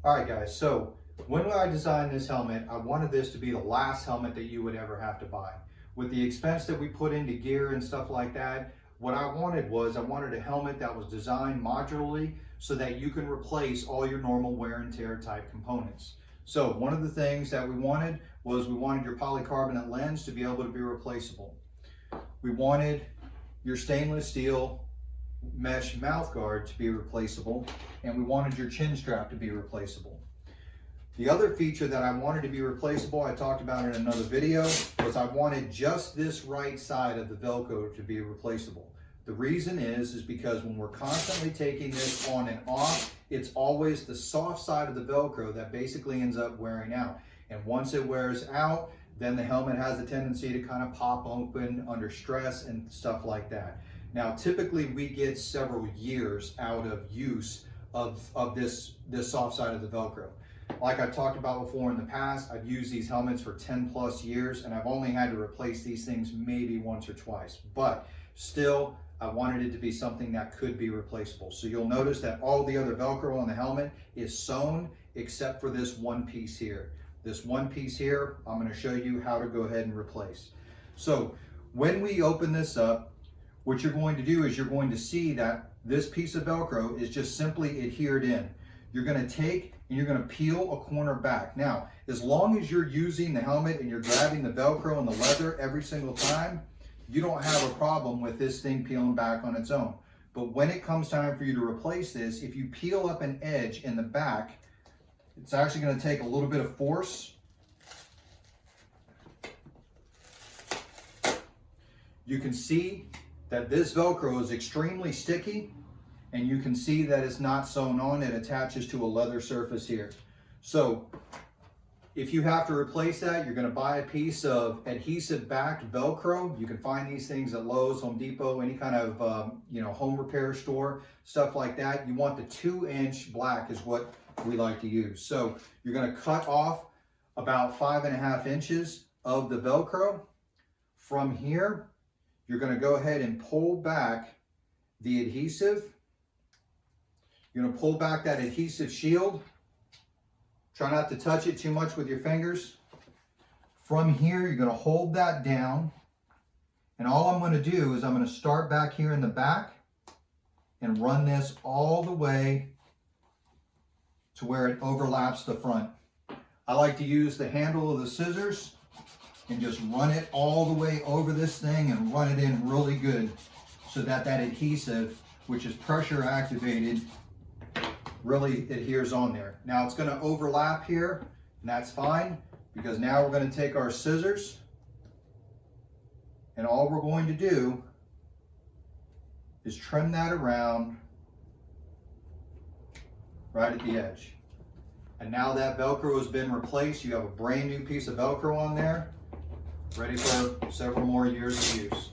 All right, guys, so when I designed this helmet, I wanted this to be the last helmet that you would ever have to buy. With the expense that we put into gear and stuff like that, what I wanted a helmet that was designed modularly so that you can replace all your normal wear and tear type components. So one of the things that we wanted your polycarbonate lens to be able to be replaceable. We wanted your stainless steel mesh mouth guard to be replaceable, and we wanted your chin strap to be replaceable. The other feature that I wanted to be replaceable, I talked about in another video, was I wanted just this right side of the Velcro to be replaceable. The reason is because when we're constantly taking this on and off, it's always the soft side of the Velcro that basically ends up wearing out. And once it wears out, then the helmet has a tendency to kind of pop open under stress and stuff like that. Now, typically we get several years out of use of this soft side of the Velcro. Like I've talked about before in the past, I've used these helmets for 10 plus years and I've only had to replace these things maybe once or twice, but still I wanted it to be something that could be replaceable. So you'll notice that all the other Velcro on the helmet is sewn except for this one piece here. This one piece here, I'm going to show you how to go ahead and replace. So when we open this up, what you're going to do is you're going to see that this piece of Velcro is just simply adhered in. You're going to take and you're going to peel a corner back. Now, as long as you're using the helmet and you're grabbing the Velcro and the leather every single time, you don't have a problem with this thing peeling back on its own. But when it comes time for you to replace this, if you peel up an edge in the back, it's actually going to take a little bit of force. You can see that this Velcro is extremely sticky, and you can see that it's not sewn on. It attaches to a leather surface here. So if you have to replace that, you're going to buy a piece of adhesive backed Velcro. You can find these things at Lowe's, Home Depot, any kind of home repair store, stuff like that. You want the 2-inch black is what we like to use. So you're going to cut off about 5.5 inches of the Velcro. From here, you're going to go ahead and pull back the adhesive. You're going to pull back that adhesive shield. Try not to touch it too much with your fingers. From here, you're going to hold that down. And all I'm going to do is I'm going to start back here in the back and run this all the way to where it overlaps the front. I like to use the handle of the scissors and just run it all the way over this thing and run it in really good so that that adhesive, which is pressure activated, really adheres on there. Now it's going to overlap here, and that's fine, because now we're going to take our scissors and all we're going to do is trim that around right at the edge. And now that Velcro has been replaced, you have a brand new piece of Velcro on there, ready for several more years of use.